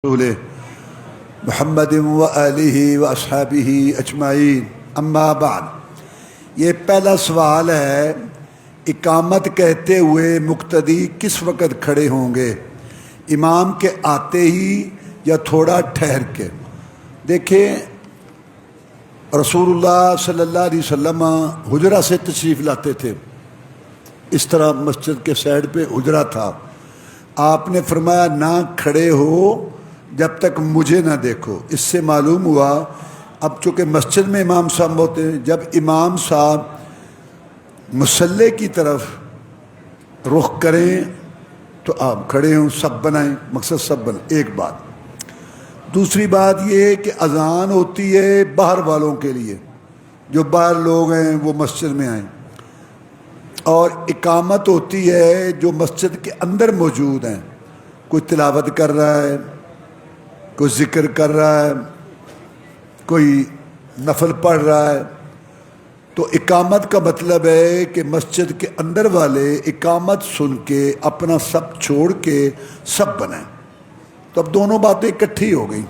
رسوله محمد و آلہ و اصحابہ اجمعین اما بعد۔ یہ پہلا سوال ہے، اقامت کہتے ہوئے مقتدی کس وقت کھڑے ہوں گے؟ امام کے آتے ہی یا تھوڑا ٹھہر کے؟ دیکھیں، رسول اللہ صلی اللہ علیہ وسلم حجرہ سے تشریف لاتے تھے۔ اس طرح مسجد کے سائڈ پہ حجرہ تھا۔ آپ نے فرمایا نہ کھڑے ہو جب تک مجھے نہ دیکھو۔ اس سے معلوم ہوا اب چونکہ مسجد میں امام صاحب ہوتے ہیں، جب امام صاحب مصلی کی طرف رخ کریں تو آپ کھڑے ہوں، سب بنائیں، مقصد سب بنائیں۔ ایک بات۔ دوسری بات یہ کہ اذان ہوتی ہے باہر والوں کے لیے، جو باہر لوگ ہیں وہ مسجد میں آئیں، اور اقامت ہوتی ہے جو مسجد کے اندر موجود ہیں۔ کوئی تلاوت کر رہا ہے، کوئی ذکر کر رہا ہے، کوئی نفل پڑھ رہا ہے، تو اقامت کا مطلب ہے کہ مسجد کے اندر والے اقامت سن کے اپنا سب چھوڑ کے سب بنائیں۔ تو اب دونوں باتیں اکٹھی ہو گئیں،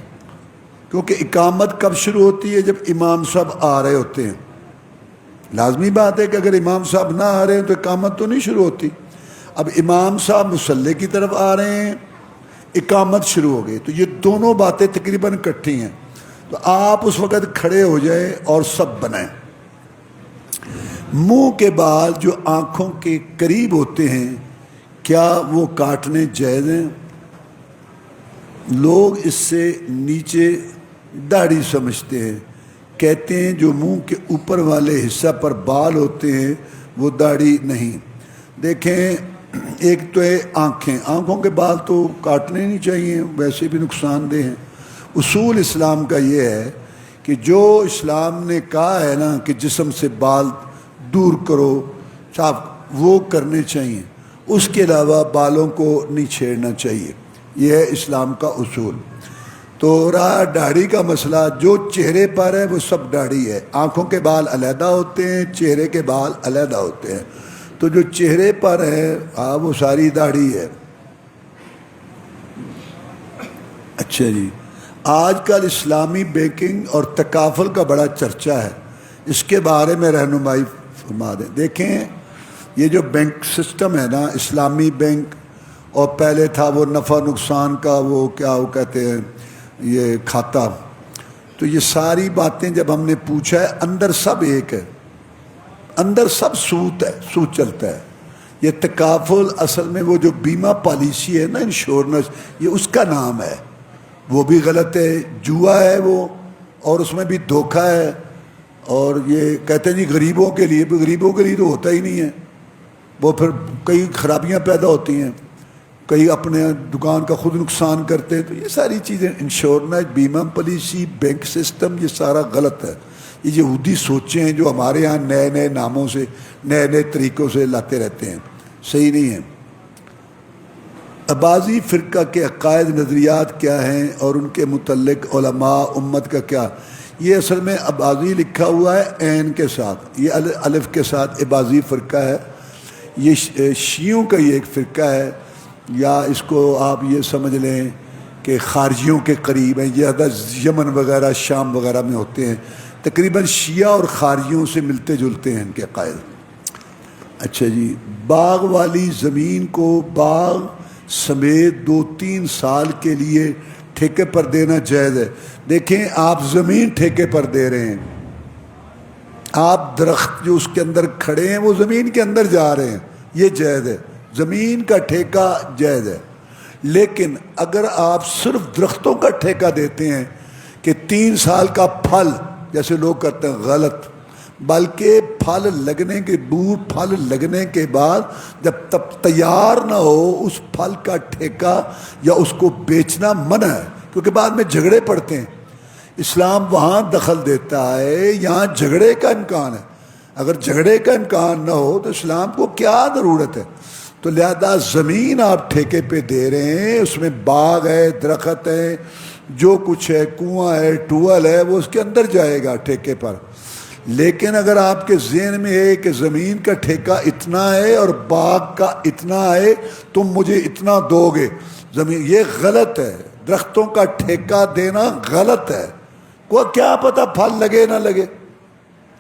کیونکہ اقامت کب شروع ہوتی ہے؟ جب امام صاحب آ رہے ہوتے ہیں۔ لازمی بات ہے کہ اگر امام صاحب نہ آ رہے ہیں تو اقامت تو نہیں شروع ہوتی۔ اب امام صاحب مصلی کی طرف آ رہے ہیں، اقامت شروع ہو گئی، تو یہ دونوں باتیں تقریباً اکٹھی ہیں۔ تو آپ اس وقت کھڑے ہو جائیں اور سب بنائیں۔ منہ کے بال جو آنکھوں کے قریب ہوتے ہیں، کیا وہ کاٹنے جائز ہیں؟ لوگ اس سے نیچے داڑھی سمجھتے ہیں، کہتے ہیں جو منہ کے اوپر والے حصہ پر بال ہوتے ہیں وہ داڑھی نہیں۔ دیکھیں، ایک تو ہے آنکھوں کے بال تو کاٹنے نہیں چاہیے، ویسے بھی نقصان دہ ہیں۔ اصول اسلام کا یہ ہے کہ جو اسلام نے کہا ہے نا کہ جسم سے بال دور کرو، صاف وہ کرنے چاہیے، اس کے علاوہ بالوں کو نہیں چھیڑنا چاہیے۔ یہ ہے اسلام کا اصول۔ تو رہا داڑھی کا مسئلہ، جو چہرے پر ہے وہ سب داڑھی ہے۔ آنکھوں کے بال علیحدہ ہوتے ہیں، چہرے کے بال علیحدہ ہوتے ہیں۔ تو جو چہرے پر ہے وہ ساری داڑھی ہے۔ اچھا جی، آج کل اسلامی بینکنگ اور تکافل کا بڑا چرچا ہے، اس کے بارے میں رہنمائی فرما دیں۔ دیکھیں، یہ جو بینک سسٹم ہے نا، اسلامی بینک، اور پہلے تھا وہ نفع نقصان کا وہ کیا وہ کہتے ہیں یہ کھاتا، تو یہ ساری باتیں جب ہم نے پوچھا ہے، اندر سب ایک ہے، اندر سب سود ہے، سود چلتا ہے۔ یہ تکافل اصل میں وہ جو بیمہ پالیسی ہے نا، انشورنس، یہ اس کا نام ہے، وہ بھی غلط ہے، جوا ہے وہ، اور اس میں بھی دھوکہ ہے۔ اور یہ کہتے ہیں جی غریبوں کے لیے، غریبوں کے لیے تو ہوتا ہی نہیں ہے، وہ پھر کئی خرابیاں پیدا ہوتی ہیں، کئی اپنے دکان کا خود نقصان کرتے ہیں۔ تو یہ ساری چیزیں، انشورنس، بیمہ پالیسی، بینک سسٹم، یہ سارا غلط ہے۔ یہ یہودی سوچیں ہیں جو ہمارے ہاں نئے نئے ناموں سے، نئے نئے طریقوں سے لاتے رہتے ہیں، صحیح نہیں ہیں۔ اباضی فرقہ کے عقائد نظریات کیا ہیں اور ان کے متعلق علماء امت کا کیا؟ یہ اصل میں اباضی لکھا ہوا ہے عین کے ساتھ، یہ الف کے ساتھ اباضی فرقہ ہے۔ یہ شیعوں کا یہ ایک فرقہ ہے، یا اس کو آپ یہ سمجھ لیں کہ خارجیوں کے قریب ہیں، یہ یمن وغیرہ شام وغیرہ میں ہوتے ہیں، تقریباً شیعہ اور خارجیوں سے ملتے جلتے ہیں ان کے قائد۔ اچھا جی، باغ والی زمین کو باغ سمیت 2-3 سال کے لیے ٹھیکے پر دینا جائز ہے؟ دیکھیں، آپ زمین ٹھیکے پر دے رہے ہیں، آپ درخت جو اس کے اندر کھڑے ہیں وہ زمین کے اندر جا رہے ہیں، یہ جائز ہے، زمین کا ٹھیکہ جائز ہے۔ لیکن اگر آپ صرف درختوں کا ٹھیکہ دیتے ہیں کہ 3 سال کا پھل، جیسے لوگ کرتے ہیں، غلط، بلکہ پھل لگنے کے پھل لگنے کے بعد جب تب تیار نہ ہو اس پھل کا ٹھیکہ یا اس کو بیچنا منع ہے، کیونکہ بعد میں جھگڑے پڑتے ہیں۔ اسلام وہاں دخل دیتا ہے یہاں جھگڑے کا امکان ہے۔ اگر جھگڑے کا امکان نہ ہو تو اسلام کو کیا ضرورت ہے؟ تو لہذا زمین آپ ٹھیکے پہ دے رہے ہیں، اس میں باغ ہے، درخت ہے، جو کچھ ہے، کنواں ہے، ٹویل ہے، وہ اس کے اندر جائے گا ٹھیکے پر۔ لیکن اگر آپ کے ذہن میں ہے کہ زمین کا ٹھیکہ اتنا ہے اور باغ کا اتنا ہے، تم مجھے اتنا دو گے، زمین، یہ غلط ہے۔ درختوں کا ٹھیکہ دینا غلط ہے. کو کیا پتہ پھل لگے نہ لگے.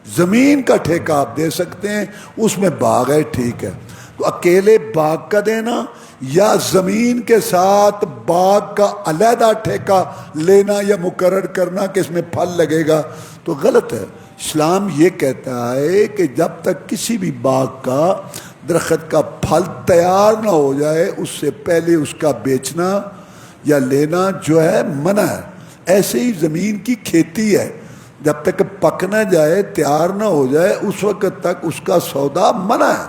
زمین کا ٹھیکہ آپ دے سکتے ہیں، اس میں باغ ہے، ٹھیک ہے. تو اکیلے باغ کا دینا یا زمین کے ساتھ باغ کا علیحدہ ٹھیکہ لینا یا مقرر کرنا کہ اس میں پھل لگے گا تو غلط ہے. اسلام یہ کہتا ہے کہ جب تک کسی بھی باغ کا درخت کا پھل تیار نہ ہو جائے اس سے پہلے اس کا بیچنا یا لینا جو ہے منع ہے. ایسے ہی زمین کی کھیتی ہے، جب تک پک نہ جائے، تیار نہ ہو جائے، اس وقت تک اس کا سودا منع ہے،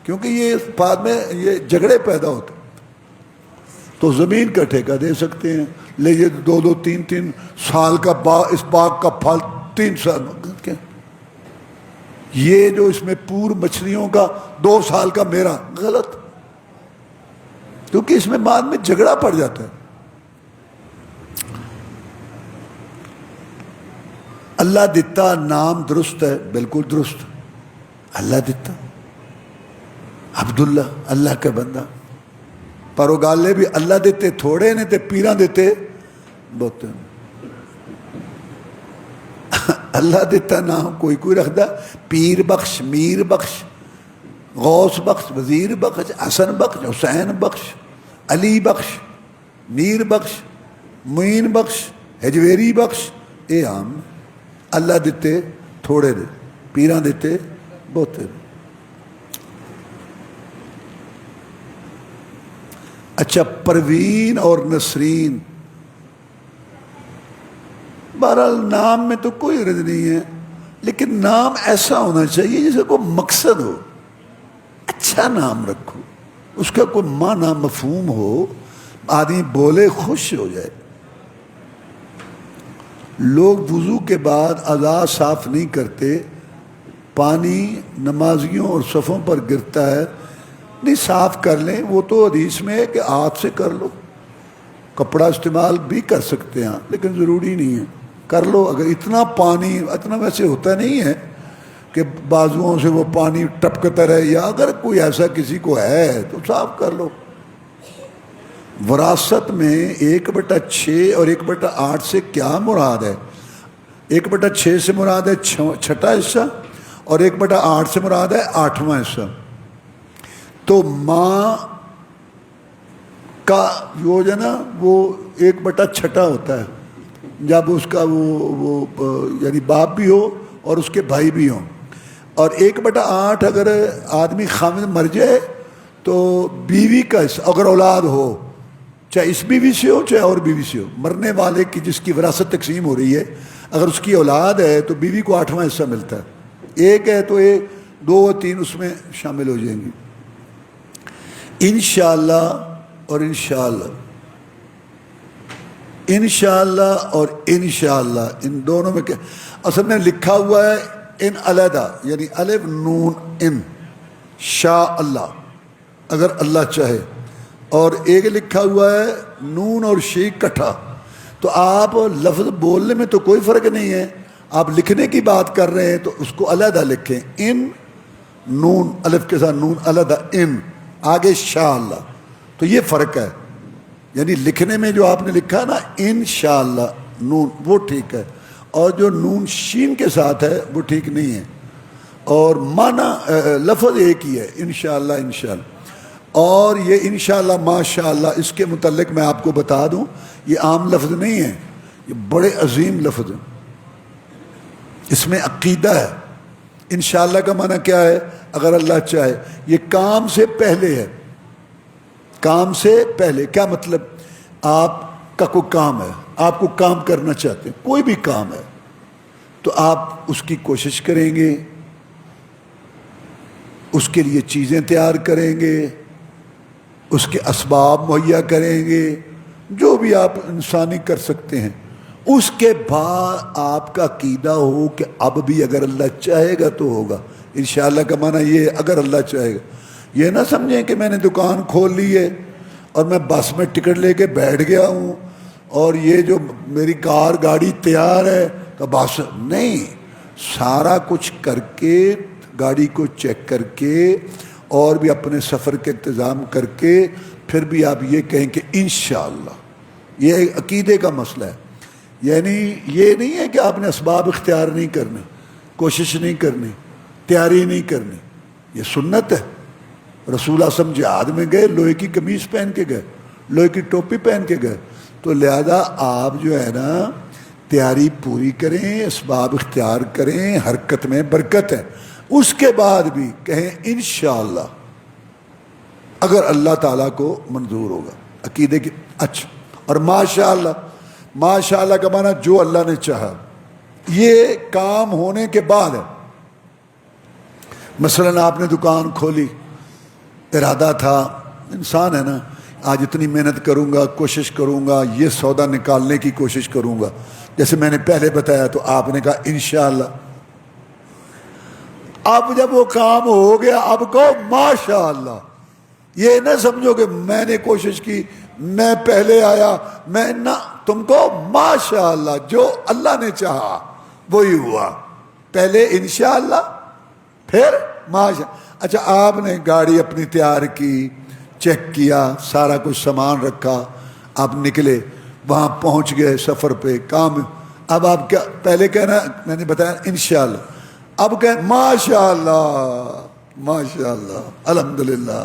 کیونکہ یہ بعد میں یہ جھگڑے پیدا ہوتے. تو زمین کا ٹھیکہ دے سکتے ہیں، لیجیے 2 3 سال کا باغ، اس باغ کا پھل 3 سال. یہ جو اس میں پور مچھلیوں کا 2 سال کا میرا، غلط، کیونکہ اس میں بعد میں جھگڑا پڑ جاتا ہے. اللہ دیتا نام درست ہے، بالکل درست. اللہ دیتا عبداللہ، اللہ کا بندہ. پر وہ گالے بھی اللہ دیتے تھوڑے نے تے پیراں دیتے بہت. اللہ دیتا نام کوئی رکھدا، پیر بخش، میر بخش، غوث بخش، وزیر بخش، حسن بخش، حسین بخش، علی بخش، میر بخش، معین بخش، ہجویری بخش، اے عام. اللہ دیتے تھوڑے دے، پیراں دیتے بہتے. اچھا، پروین اور نسرین، بہرحال نام میں تو کوئی عرض نہیں ہے، لیکن نام ایسا ہونا چاہیے جیسے کوئی مقصد ہو. اچھا نام رکھو، اس کا کوئی معنی مفہوم ہو، آدمی بولے خوش ہو جائے. لوگ وضو کے بعد اعضاء صاف نہیں کرتے، پانی نمازیوں اور صفوں پر گرتا ہے. نہیں، صاف کر لیں، وہ تو حدیث میں ہے کہ ہاتھ سے کر لو. کپڑا استعمال بھی کر سکتے ہیں لیکن ضروری نہیں ہے، کر لو. اگر اتنا پانی، اتنا ویسے ہوتا نہیں ہے کہ بازوؤں سے وہ پانی ٹپکتا رہے، یا اگر کوئی ایسا کسی کو ہے تو صاف کر لو. وراثت میں 1/6 اور 1/8 سے کیا مراد ہے؟ 1/6 سے مراد ہے 6واں حصہ، اور 1/8 سے مراد ہے 8واں حصہ. تو ماں کا جو ہے نا وہ 1/6 ہوتا ہے جب اس کا وہ یعنی باپ بھی ہو اور اس کے بھائی بھی ہوں. اور 1/8 اگر آدمی خامد مر جائے تو بیوی کا حصہ، اگر اولاد ہو، چاہے اس بیوی سے ہو چاہے اور بیوی سے ہو، مرنے والے کی جس کی وراثت تقسیم ہو رہی ہے، اگر اس کی اولاد ہے تو بیوی کو 8واں حصہ ملتا ہے. ایک ہے تو 2 اور 3 اس میں شامل ہو جائیں گی. انشاءاللہ اور انشاءاللہ، انشاءاللہ اور انشاءاللہ، ان دونوں میں کیا اصل میں لکھا ہوا ہے؟ ان علیحدہ، یعنی الف نون ان، شاء اللہ، اگر اللہ چاہے. اور ایک لکھا ہوا ہے نون اور شی کٹھا. تو آپ لفظ بولنے میں تو کوئی فرق نہیں ہے، آپ لکھنے کی بات کر رہے ہیں تو اس کو علیحدہ لکھیں. ان نون، الف کے ساتھ نون علیحدہ، ان آگے شاء اللہ. تو یہ فرق ہے، یعنی لکھنے میں جو آپ نے لکھا نا انشاءاللہ نون، وہ ٹھیک ہے، اور جو نون شین کے ساتھ ہے وہ ٹھیک نہیں ہے. اور معنی لفظ ایک ہی ہے، انشاءاللہ انشاءاللہ. اور یہ انشاءاللہ ماشاءاللہ، اس کے متعلق میں آپ کو بتا دوں، یہ عام لفظ نہیں ہے، یہ بڑے عظیم لفظ ہیں. اس میں عقیدہ ہے. انشاءاللہ کا معنی کیا ہے؟ اگر اللہ چاہے. یہ کام سے پہلے ہے، کام سے پہلے. کیا مطلب؟ آپ کا کوئی کام ہے، آپ کو کام کرنا چاہتے ہیں، کوئی بھی کام ہے، تو آپ اس کی کوشش کریں گے، اس کے لیے چیزیں تیار کریں گے، اس کے اسباب مہیا کریں گے، جو بھی آپ انسانی کر سکتے ہیں. اس کے بعد آپ کا عقیدہ ہو کہ اب بھی اگر اللہ چاہے گا تو ہوگا. انشاءاللہ کا معنی یہ ہے اگر اللہ چاہے گا. یہ نہ سمجھیں کہ میں نے دکان کھول لی ہے اور میں بس میں ٹکٹ لے کے بیٹھ گیا ہوں اور یہ جو میری کار گاڑی تیار ہے تو بس نہیں. سارا کچھ کر کے، گاڑی کو چیک کر کے اور بھی اپنے سفر کے انتظام کر کے، پھر بھی آپ یہ کہیں کہ انشاءاللہ یہ عقیدے کا مسئلہ ہے. یعنی یہ نہیں ہے کہ آپ نے اسباب اختیار نہیں کرنے، کوشش نہیں کرنی، تیاری نہیں کرنی. یہ سنت ہے. رسول اعظم جہاد میں گئے، لوہے کی قمیص پہن کے گئے، لوہے کی ٹوپی پہن کے گئے. تو لہذا آپ جو ہے نا تیاری پوری کریں، اسباب اختیار کریں، حرکت میں برکت ہے. اس کے بعد بھی کہیں انشاءاللہ، اگر اللہ تعالیٰ کو منظور ہوگا عقیدے کی. اچھا، اور ماشاءاللہ، ماشاءاللہ کا معنی جو اللہ نے چاہا. یہ کام ہونے کے بعد ہے. مثلا آپ نے دکان کھولی، ارادہ تھا، انسان ہے نا، آج اتنی محنت کروں گا، کوشش کروں گا، یہ سودا نکالنے کی کوشش کروں گا، جیسے میں نے پہلے بتایا. تو آپ نے کہا انشاءاللہ. اب جب وہ کام ہو گیا، اب کہو ماشاءاللہ. یہ نہ سمجھو کہ میں نے کوشش کی، میں پہلے آیا، میں نہ، تم کو ماشاءاللہ جو اللہ نے چاہا وہی ہوا. پہلے انشاءاللہ، پھر ماشاء. اچھا، آپ نے گاڑی اپنی تیار کی، چیک کیا، سارا کچھ سامان رکھا، آپ نکلے، وہاں پہنچ گئے سفر پہ، کام. اب آپ کیا پہلے کہنا، میں نے بتایا انشاءاللہ. اب کہ ماشاءاللہ، ماشاءاللہ، الحمدللہ.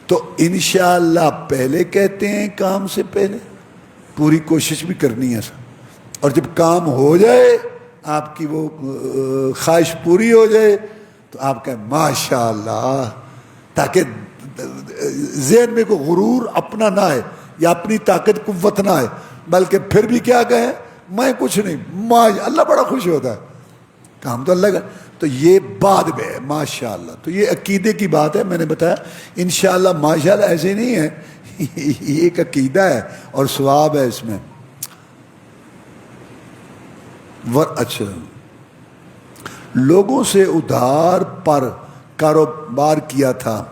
تو انشاءاللہ پہلے کہتے ہیں کام سے پہلے. پوری کوشش بھی کرنی ہے. اور جب کام ہو جائے، آپ کی وہ خواہش پوری ہو جائے، تو آپ کہیں ماشاءاللہ، تاکہ ذہن میں کوئی غرور اپنا نہ آئے یا اپنی طاقت قوت نہ آئے، بلکہ پھر بھی کیا کہیں، میں کچھ نہیں، اللہ بڑا خوش ہوتا ہے. کام تو اللہ کا. تو یہ بعد میں ہے ماشاءاللہ. تو یہ عقیدے کی بات ہے. میں نے بتایا انشاءاللہ ماشاءاللہ ایسے نہیں ہے، یہ ایک عقیدہ ہے اور ثواب ہے اس میں. اچھا، لوگوں سے ادھار پر کاروبار کیا تھا،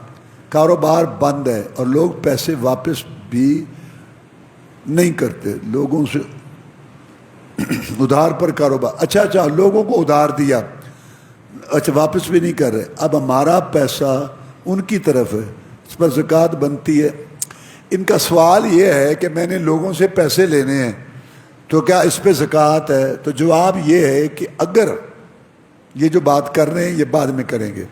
کاروبار بند ہے اور لوگ پیسے واپس بھی نہیں کرتے. لوگوں سے ادھار پر کاروبار، اچھا، لوگوں کو ادھار دیا، اچھا واپس بھی نہیں کر رہے. اب ہمارا پیسہ ان کی طرف ہے، اس پر زکوٰۃ بنتی ہے. ان کا سوال یہ ہے کہ میں نے لوگوں سے پیسے لینے ہیں تو کیا اس پہ زکوٰۃ ہے؟ تو جواب یہ ہے کہ اگر یہ جو بات کر رہے ہیں یہ بعد میں کریں گے.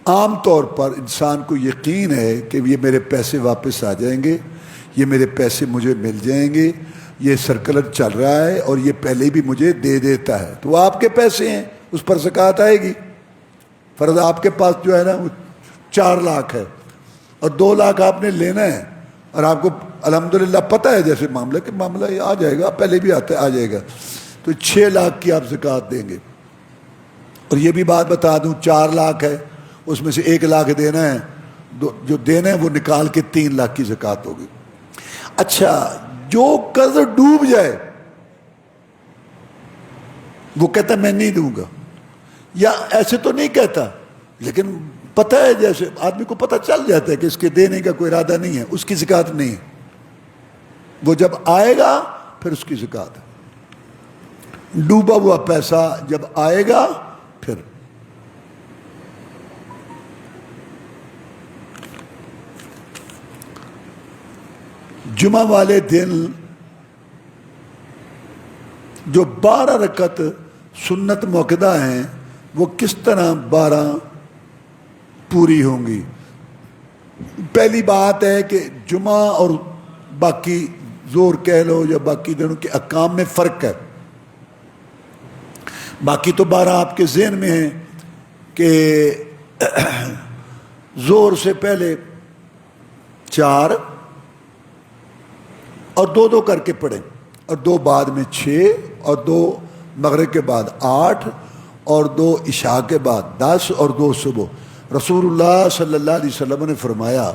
عام طور پر انسان کو یقین ہے کہ یہ میرے پیسے واپس آ جائیں گے، یہ میرے پیسے مجھے مل جائیں گے، یہ سرکلر چل رہا ہے اور یہ پہلے بھی مجھے دے دیتا ہے، تو وہ آپ کے پیسے ہیں، اس پر زکوٰۃ آئے گی. فرض آپ کے پاس جو ہے نا وہ 4 لاکھ ہے اور 2 لاکھ آپ نے لینا ہے، اور آپ کو الحمدللہ پتہ ہے جیسے معاملہ کہ معاملہ یہ آ جائے گا، پہلے بھی آ جائے گا، تو 6 لاکھ کی آپ زکوٰۃ دیں گے. اور یہ بھی بات بتا دوں، 4 لاکھ ہے، اس میں سے 1 لاکھ دینا ہے، جو دینا ہے وہ نکال کے 3 لاکھ کی زکوٰۃ ہوگی. اچھا، جو قرض ڈوب جائے وہ کہتا ہے میں نہیں دوں گا، یا ایسے تو نہیں کہتا لیکن پتہ ہے، جیسے آدمی کو پتہ چل جاتا ہے کہ اس کے دینے کا کوئی ارادہ نہیں ہے، اس کی زکوٰۃ نہیں ہے. وہ جب آئے گا پھر اس کی زکوٰۃ ہے. ڈوبا ہوا پیسہ جب آئے گا پھر. جمعہ والے دن جو 12 رکعت سنت موقدہ ہیں وہ کس طرح 12 پوری ہوں گی؟ پہلی بات ہے کہ جمعہ اور باقی زور کہہ لو یا باقی دنوں کے احکام میں فرق ہے. باقی تو 12 آپ کے ذہن میں ہیں کہ زور سے پہلے 4 اور 2 کر کے پڑھیں، اور 2 بعد میں 6 اور 2 مغرب کے بعد 8 اور 2 عشاء کے بعد 10 اور 2 صبح. رسول اللہ صلی اللہ علیہ وسلم نے فرمایا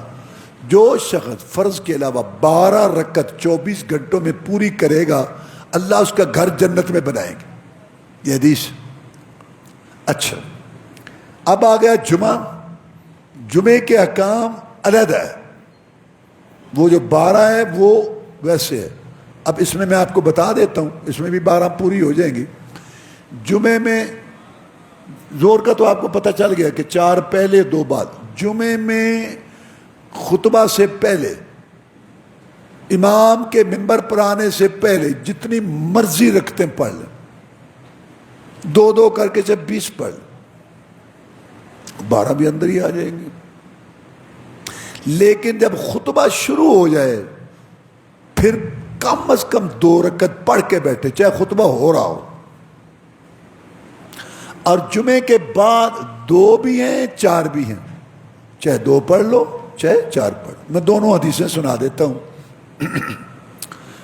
جو شخص فرض کے علاوہ 12 رکعت 24 گھنٹوں میں پوری کرے گا اللہ اس کا گھر جنت میں بنائیں گے. یہ حدیث. اچھا، اب آ گیا جمعہ. جمعے کے احکام علیحدہ ہے، وہ جو 12 ہے وہ ویسے ہے. اب اس میں آپ کو بتا دیتا ہوں، اس میں بھی 12 پوری ہو جائیں گی. جمعے میں زور کا تو آپ کو پتہ چل گیا کہ 4 پہلے 2 بعد. جمعے میں خطبہ سے پہلے امام کے ممبر پر آنے سے پہلے جتنی مرضی رکھتے پڑھ لیں، 2 کر کے جب 20 پڑھ لیں، 12 بھی اندر ہی آ جائیں گے۔ لیکن جب خطبہ شروع ہو جائے پھر کم از کم 2 رکعت پڑھ کے بیٹھے، چاہے خطبہ ہو رہا ہو۔ اور جمعے کے بعد 2 بھی ہیں 4 بھی ہیں، چاہے 2 پڑھ لو چاہے 4 پڑھ لو۔ میں دونوں حدیثیں سنا دیتا ہوں۔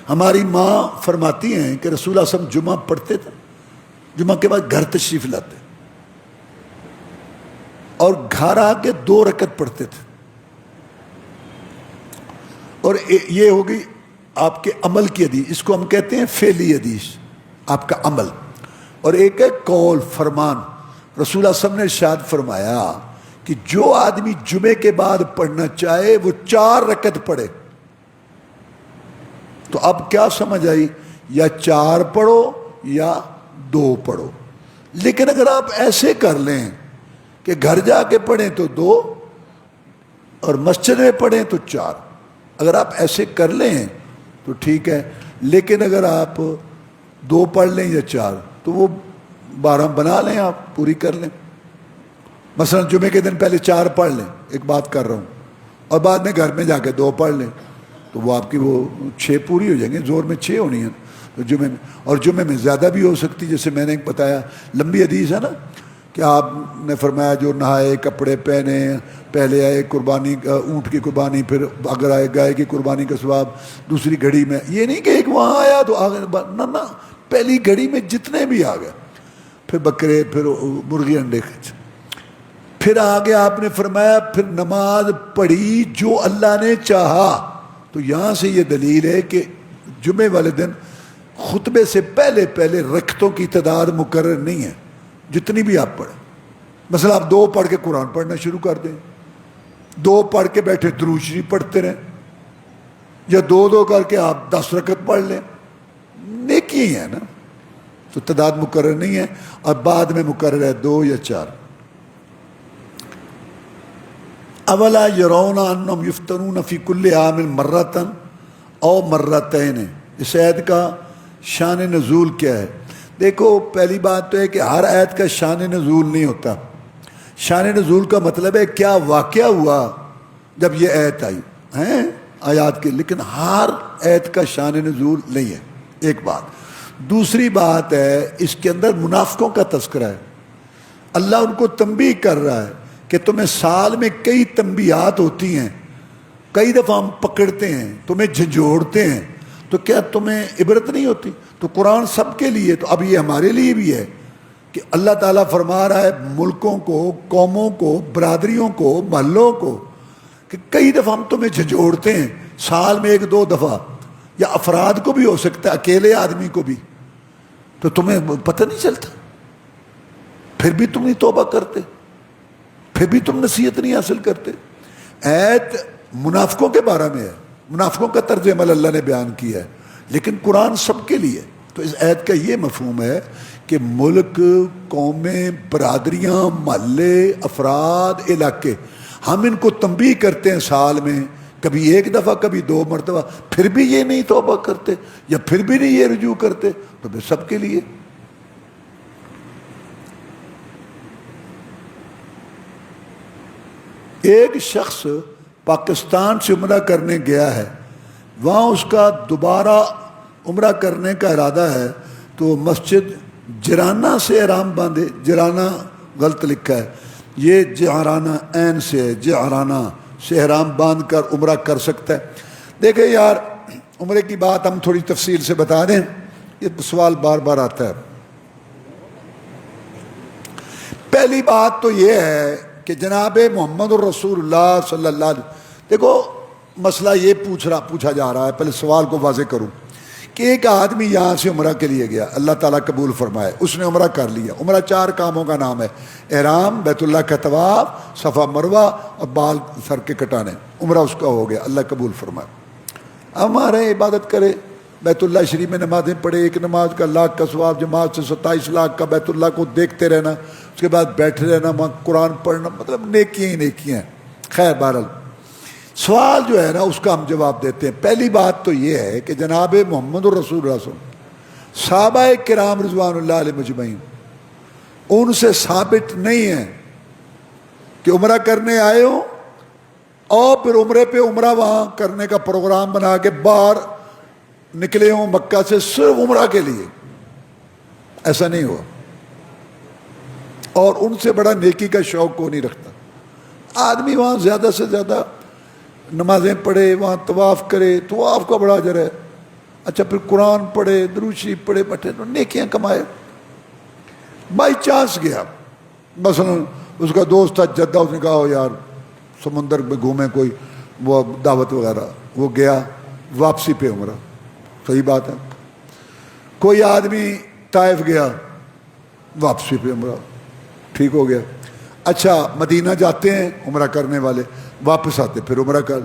ہماری ماں فرماتی ہیں کہ رسول اللہ صلی اللہ علیہ وسلم جمعہ پڑھتے تھے، جمعہ کے بعد گھر تشریف لاتے اور گھر آ کے 2 رکعت پڑھتے تھے، اور یہ ہوگی آپ کے عمل کی حدیث، اس کو ہم کہتے ہیں فعلی حدیث، آپ کا عمل۔ اور ایک ہے قول، فرمان۔ رسول اللہ صلی اللہ علیہ وسلم نے ارشاد فرمایا کہ جو آدمی جمعے کے بعد پڑھنا چاہے وہ 4 رکعت پڑھے۔ تو اب کیا سمجھ آئی؟ یا 4 پڑھو یا 2 پڑھو۔ لیکن اگر آپ ایسے کر لیں کہ گھر جا کے پڑھیں تو 2 اور مسجد میں پڑھیں تو 4، اگر آپ ایسے کر لیں تو ٹھیک ہے۔ لیکن اگر آپ 2 پڑھ لیں یا 4 تو وہ 12 بنا لیں، آپ پوری کر لیں۔ مثلا جمعے کے دن پہلے 4 پڑھ لیں، ایک بات کر رہا ہوں، اور بعد میں گھر میں جا کے 2 پڑھ لیں، تو وہ آپ کی وہ 6 پوری ہو جائیں گے۔ زور میں 6 ہونی ہیں تو جمعے میں، اور جمعے میں زیادہ بھی ہو سکتی، جیسے میں نے بتایا لمبی حدیث ہے نا کہ آپ نے فرمایا جو نہائے، کپڑے پہنے، پہلے آئے قربانی اونٹ کی قربانی، پھر اگر آئے گائے کی قربانی کا ثواب دوسری گھڑی میں۔ یہ نہیں کہ ایک وہاں آیا تو آگے، نہ، پہلی گھڑی میں جتنے بھی آ گئے، پھر بکرے، پھر مرغی، انڈے کھچ، پھر آگے آپ نے فرمایا پھر نماز پڑھی جو اللہ نے چاہا۔ تو یہاں سے یہ دلیل ہے کہ جمعے والے دن خطبے سے پہلے رکعتوں کی تعداد مقرر نہیں ہے، جتنی بھی آپ پڑھیں۔ مثلا آپ 2 پڑھ کے قرآن پڑھنا شروع کر دیں، 2 پڑھ کے بیٹھے درود شریف پڑھتے رہیں، یا 2 کر کے آپ 10 رکعت پڑھ لیں، نیکی ہی ہے نا۔ تو تعداد مقرر نہیں ہے، اور بعد میں مقرر ہے 2 یا 4۔ اولا یرون انہم یفتنون فی کل عام مرۃ او مرتین۔ اس آیت کا شان نزول کیا ہے؟ دیکھو، پہلی بات تو ہے کہ ہر آیت کا شان نزول نہیں ہوتا۔ شان نزول کا مطلب ہے کیا واقعہ ہوا جب یہ آیت آئی ہیں آیات کے، لیکن ہر آیت کا شان نزول نہیں ہے، ایک بات۔ دوسری بات ہے اس کے اندر منافقوں کا تذکرہ ہے۔ اللہ ان کو تنبیہ کر رہا ہے کہ تمہیں سال میں کئی تنبیہات ہوتی ہیں، کئی دفعہ ہم پکڑتے ہیں، تمہیں جھنجھوڑتے ہیں، تو کیا تمہیں عبرت نہیں ہوتی؟ تو قرآن سب کے لیے، تو اب یہ ہمارے لیے بھی ہے کہ اللہ تعالیٰ فرما رہا ہے ملکوں کو، قوموں کو، برادریوں کو، محلوں کو، کہ کئی دفعہ ہم تمہیں جھنجھوڑتے ہیں، سال میں 1-2 دفعہ، یا افراد کو بھی ہو سکتا ہے، اکیلے آدمی کو بھی، تو تمہیں پتہ نہیں چلتا، پھر بھی تم نہیں توبہ کرتے، پھر بھی تم نصیحت نہیں حاصل کرتے۔ آیت منافقوں کے بارے میں ہے، منافقوں کا طرز عمل اللہ نے بیان کیا ہے، لیکن قرآن سب کے لیے۔ تو اس آیت کا یہ مفہوم ہے کہ ملک، قومیں، برادریاں، محلے، افراد، علاقے، ہم ان کو تنبیہ کرتے ہیں سال میں، کبھی 1 دفعہ، کبھی 2 مرتبہ، پھر بھی یہ نہیں توبہ کرتے، یا پھر بھی نہیں یہ رجوع کرتے، تو پھر سب کے لیے۔ ایک شخص پاکستان سے عمرہ کرنے گیا ہے، وہاں اس کا دوبارہ عمرہ کرنے کا ارادہ ہے، تو مسجد جرانہ سے احرام باندھے۔ جرانہ غلط لکھا ہے، یہ جعرانہ عین سے ہے، جعرانہ سے احرام باندھ کر عمرہ کر سکتا ہے۔ دیکھیں یار، عمرے کی بات ہم تھوڑی تفصیل سے بتا دیں، یہ سوال بار بار آتا ہے۔ پہلی بات تو یہ ہے کہ جناب محمد الرسول اللہ صلی اللہ علیہ وسلم، دیکھو مسئلہ یہ پوچھا جا رہا ہے، پہلے سوال کو واضح کروں کہ ایک آدمی یہاں سے عمرہ کے لیے گیا، اللہ تعالیٰ قبول فرمائے، اس نے عمرہ کر لیا۔ عمرہ 4 کاموں کا نام ہے، احرام، بیت اللہ کا طواف، صفا مروہ، اور بال سر کے کٹانے۔ عمرہ اس کا ہو گیا، اللہ قبول فرمائے۔ اب ہمارے عبادت کرے، بیت اللہ شریف میں نمازیں پڑھے، ایک نماز کا 1 لاکھ کا ثواب، جماعت سے 27 لاکھ کا، بیت اللہ کو دیکھتے رہنا، اس کے بعد بیٹھے رہنا، وہاں قرآن پڑھنا، مطلب نیکیاں ہی نیکیاں ہیں۔ خیر بہرحال سوال جو ہے نا اس کا ہم جواب دیتے ہیں. پہلی بات تو یہ ہے کہ جناب محمد الرسول اللہ صلی اللہ علیہ وسلم صحابہ کرام رضوان اللہ علیہ مجمعین ان سے ثابت نہیں ہے کہ عمرہ کرنے آئے ہوں اور پھر عمرے پہ عمرہ وہاں کرنے کا پروگرام بنا کے باہر نکلے ہوں مکہ سے صرف عمرہ کے لیے. ایسا نہیں ہوا. اور ان سے بڑا نیکی کا شوق کو نہیں رکھتا. آدمی وہاں زیادہ سے زیادہ نمازیں پڑھے, وہاں طواف کرے, طواف کا بڑا اجر ہے. اچھا پھر قرآن پڑھے, درود شریف پڑھے, بیٹھے تو نیکیاں کمائے. بائی چانس گیا, مثلا اس کا دوست تھا جدہ, اس نے کہا یار سمندر میں گھومے کوئی وہ دعوت وغیرہ, وہ گیا واپسی پہ عمرہ. صحیح بات ہے. کوئی آدمی طائف گیا واپسی پہ عمرہ, ٹھیک ہو گیا. اچھا مدینہ جاتے ہیں عمرہ کرنے والے, واپس آتے پھر عمرہ کر.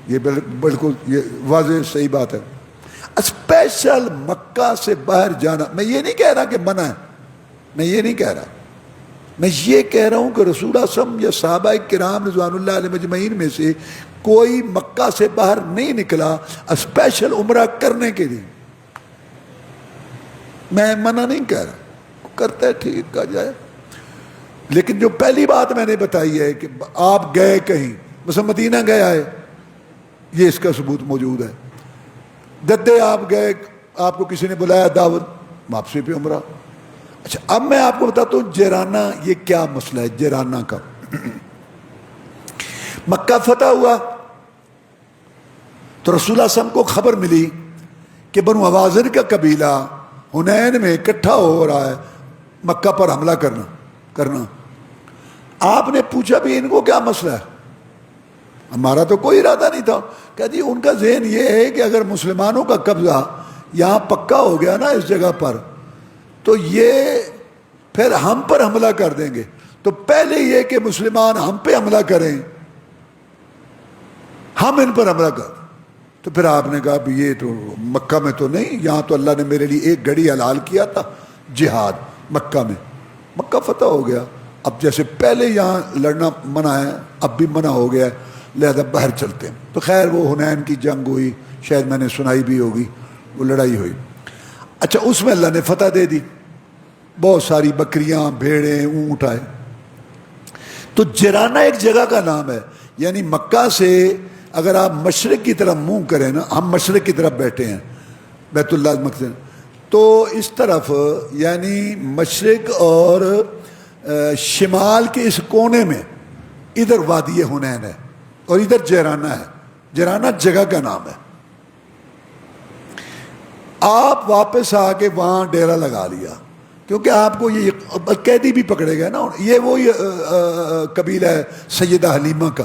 یہ بالکل یہ واضح صحیح بات ہے. اسپیشل مکہ سے باہر جانا, میں یہ نہیں کہہ رہا کہ منع ہے, میں یہ نہیں کہہ رہا, میں یہ کہہ رہا ہوں کہ رسول اللہ صلی اللہ علیہ وسلم یا صحابہ کرام رضوان اللہ علیہ مجمعین میں سے کوئی مکہ سے باہر نہیں نکلا اسپیشل عمرہ کرنے کے لیے. میں منع نہیں کہہ رہا, کرتا ہے ٹھیک کہا جائے. لیکن جو پہلی بات میں نے بتائی ہے کہ آپ گئے کہیں, مثلا مدینہ گئے آئے, یہ اس کا ثبوت موجود ہے. جدے آپ گئے, آپ کو کسی نے بلایا دعوت, واپسی پہ عمرہ. اچھا اب میں آپ کو بتاتا ہوں جیرانہ یہ کیا مسئلہ ہے. جیرانہ کا مکہ فتح ہوا تو رسول اللہ صلی اللہ علیہ وسلم کو خبر ملی کہ بنو حوازن کا قبیلہ حنین میں اکٹھا ہو رہا ہے مکہ پر حملہ کرنا. آپ نے پوچھا بھی ان کو کیا مسئلہ ہے؟ ہمارا تو کوئی ارادہ نہیں تھا. کہ جی ان کا ذہن یہ ہے کہ اگر مسلمانوں کا قبضہ یہاں پکا ہو گیا نا اس جگہ پر, تو یہ پھر ہم پر حملہ کر دیں گے. تو پہلے یہ کہ مسلمان ہم پہ حملہ کریں, ہم ان پر حملہ کر. تو پھر آپ نے کہا بھی یہ تو مکہ میں تو نہیں, یہاں تو اللہ نے میرے لیے ایک گھڑی حلال کیا تھا جہاد مکہ میں. مکہ فتح ہو گیا, اب جیسے پہلے یہاں لڑنا منع ہے اب بھی منع ہو گیا ہے, لہذا باہر چلتے ہیں. تو خیر وہ حنین کی جنگ ہوئی, شاید میں نے سنائی بھی ہوگی, وہ لڑائی ہوئی. اچھا اس میں اللہ نے فتح دے دی, بہت ساری بکریاں, بھیڑیں, اونٹ آئے. تو جیرانہ ایک جگہ کا نام ہے. یعنی مکہ سے اگر آپ مشرق کی طرف منہ کریں نا, ہم مشرق کی طرف بیٹھے ہیں بیت اللہ مقدس, تو اس طرف یعنی مشرق اور شمال کے اس کونے میں ادھر وادی حنین ہے اور ادھر جیرانہ ہے. جیرانہ جگہ کا نام ہے. آپ واپس آ کے وہاں ڈیرا لگا لیا کیونکہ آپ کو یہ قیدی بھی پکڑے گئے نا. یہ وہی قبیلہ ہے سیدہ حلیمہ کا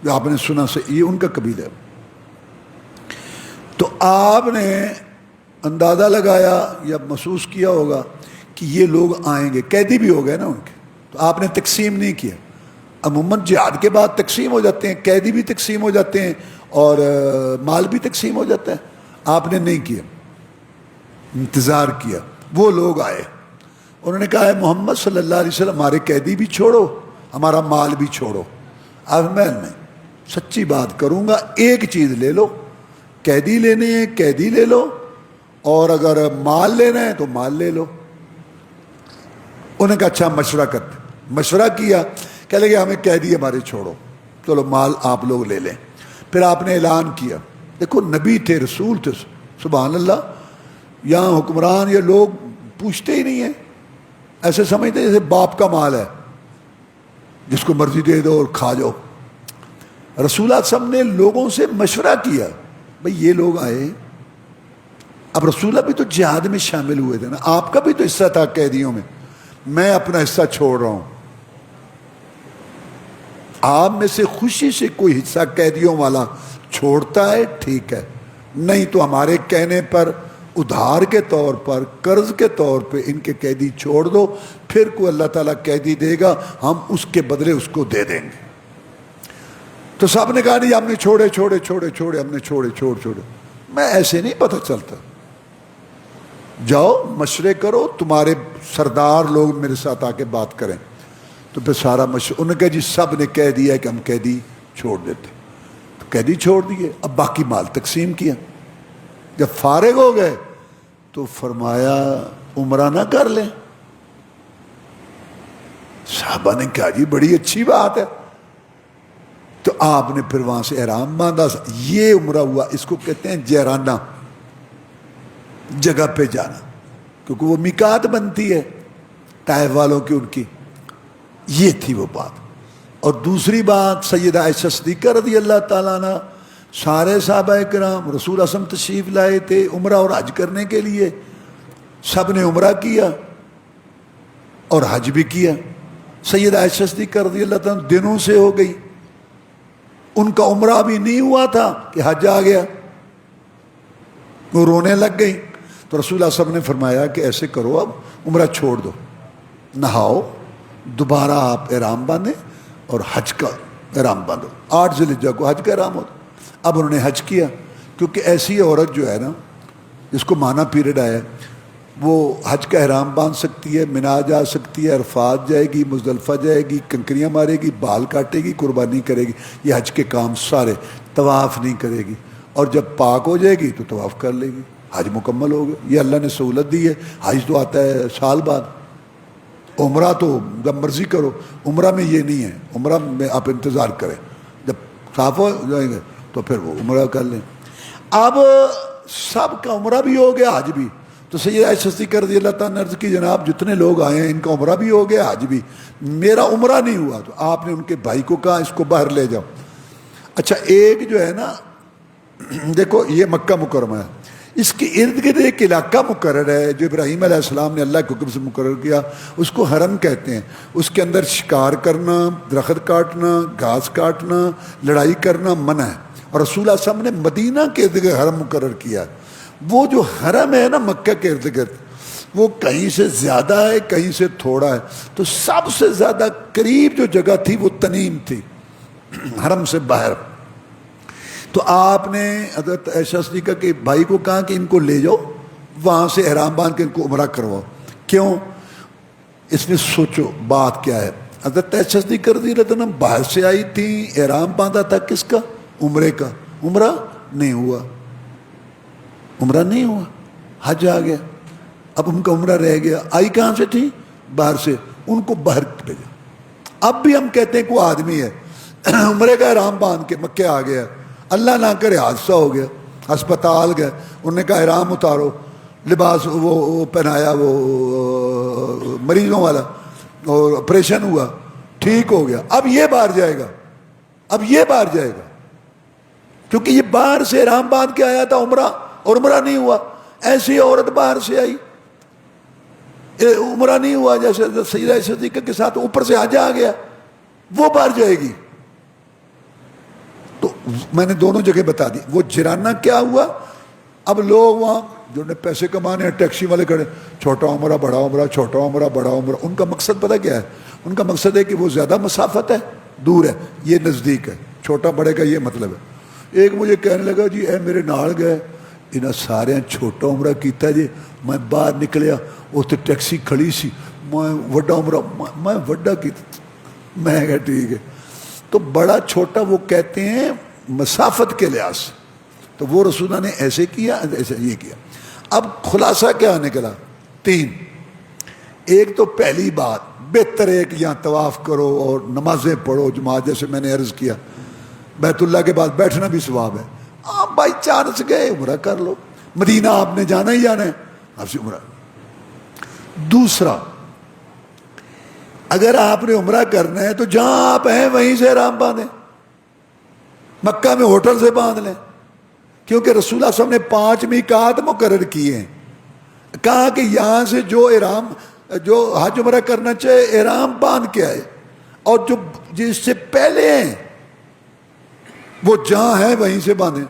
جو آپ نے سنا, یہ ان کا قبیلہ ہے. تو آپ نے اندازہ لگایا یا محسوس کیا ہوگا کہ یہ لوگ آئیں گے, قیدی بھی ہو گئے نا ان کے, تو آپ نے تقسیم نہیں کیا. عموماً جہاد کے بعد تقسیم ہو جاتے ہیں, قیدی بھی تقسیم ہو جاتے ہیں اور مال بھی تقسیم ہو جاتا ہے. آپ نے نہیں کیا, انتظار کیا. وہ لوگ آئے, انہوں نے کہا ہے محمد صلی اللہ علیہ وسلم ہمارے قیدی بھی چھوڑو, ہمارا مال بھی چھوڑو. اب میں سچی بات کروں گا, ایک چیز لے لو, قیدی لینے ہیں قیدی لے لو, اور اگر مال لینا ہے تو مال لے لو. انہوں نے کہا اچھا مشورہ کرتے. مشورہ کیا, کہہ لگے ہمیں قیدی ہمارے چھوڑو, چلو مال آپ لوگ لے لیں. پھر آپ نے اعلان کیا, دیکھو نبی تھے, رسول تھے, سبحان اللہ. یہاں حکمران یا لوگ پوچھتے ہی نہیں ہیں, ایسے سمجھتے جیسے باپ کا مال ہے, جس کو مرضی دے دو اور کھا جاؤ. رسول اللہ صلی اللہ علیہ وسلم نے لوگوں سے مشورہ کیا, بھئی یہ لوگ آئے. اب رسول اللہ بھی تو جہاد میں شامل ہوئے تھے نا, آپ کا بھی تو حصہ تھا قیدیوں میں. میں اپنا حصہ چھوڑ رہا ہوں, آپ میں سے خوشی سے کوئی حصہ قیدیوں والا چھوڑتا ہے ٹھیک ہے, نہیں تو ہمارے کہنے پر ادھار کے طور پر, قرض کے طور پہ ان کے قیدی چھوڑ دو, پھر کوئی اللہ تعالیٰ قیدی دے گا ہم اس کے بدلے اس کو دے دیں گے. تو صاحب نے کہا نہیں ہم نے چھوڑے, ہم نے چھوڑے. میں ایسے نہیں پتہ چلتا, جاؤ مشورے کرو, تمہارے سردار لوگ میرے ساتھ آ کے بات کریں. تو پھر سارا مشورہ, انہوں نے کہا جی سب نے کہہ دیا کہ ہم قیدی چھوڑ دیتے. تو قیدی چھوڑ دیے. اب باقی مال تقسیم کیا. جب فارغ ہو گئے تو فرمایا عمرہ نہ کر لیں. صحابہ نے کہا جی بڑی اچھی بات ہے. تو آپ نے پھر وہاں سے احرام باندھا. یہ عمرہ ہوا. اس کو کہتے ہیں جیرانہ, جگہ پہ جانا, کیونکہ وہ میقات بنتی ہے طائف والوں کی ان کی. یہ تھی وہ بات. اور دوسری بات, سیدہ عائشہ صدیقہ رضی اللہ تعالیٰ عنہ, سارے صحابہ کرام رسول اعظم تشریف لائے تھے عمرہ اور حج کرنے کے لیے. سب نے عمرہ کیا اور حج بھی کیا. سیدہ عائشہ صدیقہ رضی اللہ تعالیٰ عنہ دنوں سے ہو گئی, ان کا عمرہ بھی نہیں ہوا تھا کہ حج آ گیا. وہ رونے لگ گئی. تو رسول اللہ صلی اللہ علیہ وسلم نے فرمایا کہ ایسے کرو, اب عمرہ چھوڑ دو, نہاؤ, دوبارہ آپ احرام باندھیں اور حج کا احرام باندھو. 8 ذی الحجہ کو حج کا احرام ہوتا. اب انہوں نے حج کیا, کیونکہ ایسی عورت جو ہے نا جس کو مانا پیریڈ آیا وہ حج کا احرام باندھ سکتی ہے, منا جا سکتی ہے, عرفات جائے گی, مزدلفہ جائے گی, کنکریاں مارے گی, بال کاٹے گی, قربانی کرے گی. یہ حج کے کام سارے. طواف نہیں کرے گی, اور جب پاک ہو جائے گی تو طواف کر لے گی. حج مکمل ہو گیا. یہ اللہ نے سہولت دی ہے. حج تو آتا ہے سال بعد, عمرہ تو جب مرضی کرو. عمرہ میں یہ نہیں ہے. عمرہ میں آپ انتظار کریں, جب صاف ہو جائیں گے تو پھر وہ عمرہ کر لیں. اب سب کا عمرہ بھی ہو گیا, حج بھی. تو سیدہ عائشہ صدیقہ رضی اللہ تعالیٰ عنہ کی جناب جتنے لوگ آئے ہیں ان کا عمرہ بھی ہو گیا, حج بھی. میرا عمرہ نہیں ہوا. تو آپ نے ان کے بھائی کو کہا اس کو باہر لے جاؤ. اچھا, ایک جو ہے نا, دیکھو یہ مکہ مکرمہ ہے, اس کے ارد گرد ایک علاقہ مقرر ہے جو ابراہیم علیہ السلام نے اللہ کے حکم سے مقرر کیا. اس کو حرم کہتے ہیں. اس کے اندر شکار کرنا, درخت کاٹنا, گھاس کاٹنا, لڑائی کرنا منع ہے. اور رسول اللہ صلی اللہ علیہ وسلم نے مدینہ کے ارد گرد حرم مقرر کیا. وہ جو حرم ہے نا مکہ کے ارد گرد, وہ کہیں سے زیادہ ہے کہیں سے تھوڑا ہے. تو سب سے زیادہ قریب جو جگہ تھی وہ تنیم تھی, حرم سے باہر. تو آپ نے حضرت عائشہ صدیقہ کے بھائی کو کہا کہ ان کو لے جاؤ, وہاں سے احرام باندھ کے ان کو عمرہ کرواؤ. کیوں؟ اس میں سوچو بات کیا ہے. حضرت عائشہ صدیقہ رضی اللہ عنہ باہر سے آئی تھی, احرام باندھا تھا کس کا؟ عمرے کا. عمرہ نہیں ہوا, عمرہ نہیں ہوا, حج آ گیا. اب ان کا عمرہ رہ گیا. آئی کہاں سے تھی؟ باہر سے. ان کو باہر بھیجا. اب بھی ہم کہتے ہیں کوئی آدمی ہے عمرے کا احرام باندھ کے مکے آ گیا, اللہ نہ کرے حادثہ ہو گیا, ہسپتال گئے, انہوں نے کہا احرام اتارو, لباس وہ پہنایا وہ مریضوں والا, اور آپریشن ہوا, ٹھیک ہو گیا. اب یہ باہر جائے گا, اب یہ باہر جائے گا, کیونکہ یہ باہر سے احرام باندھ کے آیا تھا عمرہ, اور عمرہ نہیں ہوا. ایسی عورت باہر سے آئی, عمرہ نہیں ہوا, جیسے سیدہ عائشہ صدیقہ کے ساتھ اوپر سے حج آ گیا, وہ باہر جائے گی. تو میں نے دونوں جگہ بتا دی. وہ جرانہ کیا ہوا, اب لوگ وہاں جو نے پیسے کمانے ہیں ٹیکسی والے کھڑے, چھوٹا عمرہ بڑا عمرہ, چھوٹا عمرہ بڑا عمرہ. ان کا مقصد پتہ کیا ہے؟ ان کا مقصد ہے کہ وہ زیادہ مسافت ہے, دور ہے, یہ نزدیک ہے. چھوٹا بڑے کا یہ مطلب ہے. ایک مجھے کہنے لگا جی اے میرے نال گئے, انہیں سارے چھوٹا عمرہ کیتا جی. میں باہر نکلیا, اتنے ٹیکسی کھڑی سی, میں وڈا عمرہ میں وڈا کیتا. میں کہا ٹھیک ہے. تو بڑا چھوٹا وہ کہتے ہیں مسافت کے لحاظ سے. تو وہ رسول اللہ نے ایسے کیا, ایسے یہ کیا. اب خلاصہ کیا نکلا؟ 3. ایک تو پہلی بات بہتر ہے کہ یہاں طواف کرو اور نمازیں پڑھو جماعت, جیسے میں نے عرض کیا. بیت اللہ کے بعد بیٹھنا بھی ثواب ہے. آپ بائی چانس گئے, عمرہ کر لو. مدینہ آپ نے جانا ہی جانا ہے, آپ سے عمرہ. دوسرا, اگر آپ نے عمرہ کرنا ہے تو جہاں آپ ہیں وہیں سے احرام باندھیں. مکہ میں ہوٹل سے باندھ لیں, کیونکہ رسول اللہ صلی اللہ علیہ وسلم نے 5 میقات مقرر کیے ہیں. کہا کہ یہاں سے جو حج عمرہ کرنا چاہے احرام باندھ کے آئے, اور جو جس سے پہلے ہیں وہ جہاں ہے وہیں سے باندھیں.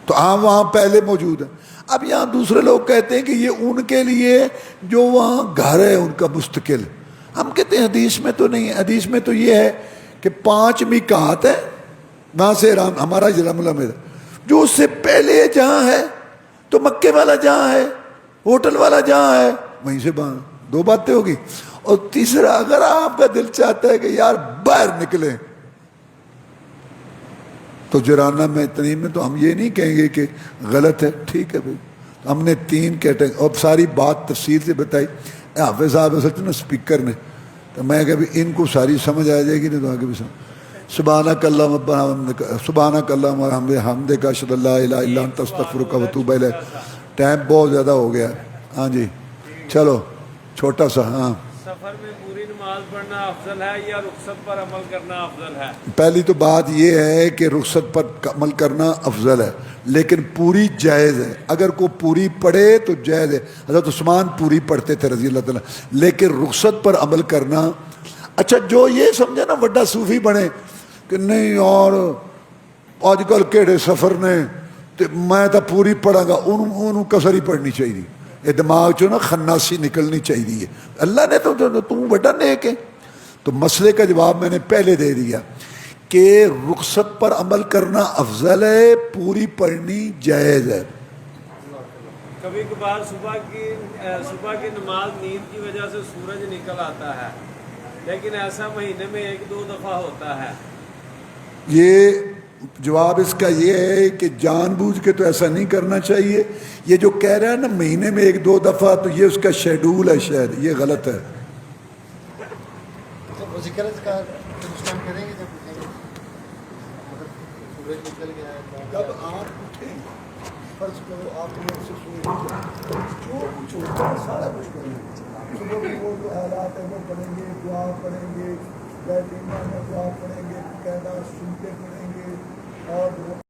تو عام وہاں پہلے موجود ہیں. اب یہاں دوسرے لوگ کہتے ہیں کہ یہ ان کے لیے جو وہاں گھر ہے ان کا مستقل. ہم کہتے ہیں حدیث میں تو نہیں ہے. حدیث میں تو یہ ہے کہ 5 میقات ہے, وہاں سے احرام. ہمارا ضلع میں جو اس سے پہلے جہاں ہے, تو مکے والا جہاں ہے, ہوٹل والا جہاں ہے, وہیں سے باندھ. 2 باتیں ہوگی. اور تیسرا, اگر آپ کا دل چاہتا ہے کہ یار باہر نکلیں, تو جرانہ میں تنیم میں تو ہم یہ نہیں کہیں گے کہ غلط ہے، ٹھیک ہے بھائی. ہم نے 3 کیٹیگری اور ساری بات تفصیل سے بتائی. حافظ صاحب اصل نا اسپیکر نے، تو میں کہ ان کو ساری سمجھ آ جائے گی نہیں تو آگے بھی سمجھ. سبحانک اللہم ربنا سبحانک اللہم وبحمدک اشہد ان لا الہ الا انت استغفرک و اتوب الیک. ٹائم بہت زیادہ ہو گیا. ہاں جی چلو چھوٹا سا. ہاں سفر میں پوری نماز پڑھنا افضل ہے یا رخصت پر عمل کرنا افضل ہے؟ پہلی تو بات یہ ہے کہ رخصت پر عمل کرنا افضل ہے، لیکن پوری جائز ہے. اگر کوئی پوری پڑھے تو جائز ہے. حضرت عثمان پوری پڑھتے تھے رضی اللہ تعالیٰ، لیکن رخصت پر عمل کرنا. اچھا جو یہ سمجھے نا وڈا صوفی بنے کہ نہیں اور آج کل کہڑے سفر نے تو میں تو پوری پڑھا گا، انہوں کسر ہی پڑھنی چاہیے. یہ دماغ چو نا خناسی نکلنی چاہیے. اللہ نے تو بڑا نیک ہے. تو مسئلے کا جواب میں نے پہلے دے دیا کہ رخصت پر عمل کرنا افضل ہے، پوری پڑھنی جائز ہے. کبھی کبھار صبح کی نماز نیند کی وجہ سے سورج نکل آتا ہے، لیکن ایسا مہینے میں 1-2 دفعہ ہوتا ہے. یہ جواب اس کا یہ ہے کہ جان بوجھ کے تو ایسا نہیں کرنا چاہیے. یہ جو کہہ رہا ہے نا مہینے میں 1-2 دفعہ، تو یہ اس کا شیڈول ہے، شاید یہ غلط ہے. جب آپ اٹھیں فرض کرو آپ لوگ سے جو کچھ ہوتا ہے سارا کچھ کریں گے. صبح میں وہ جو حالات ہیں وہ پڑھیں گے، دعا پڑھیں گے، بیٹھیں میں دعا پڑھیں گے، قاعدہ سنتے پڑھیں گے اور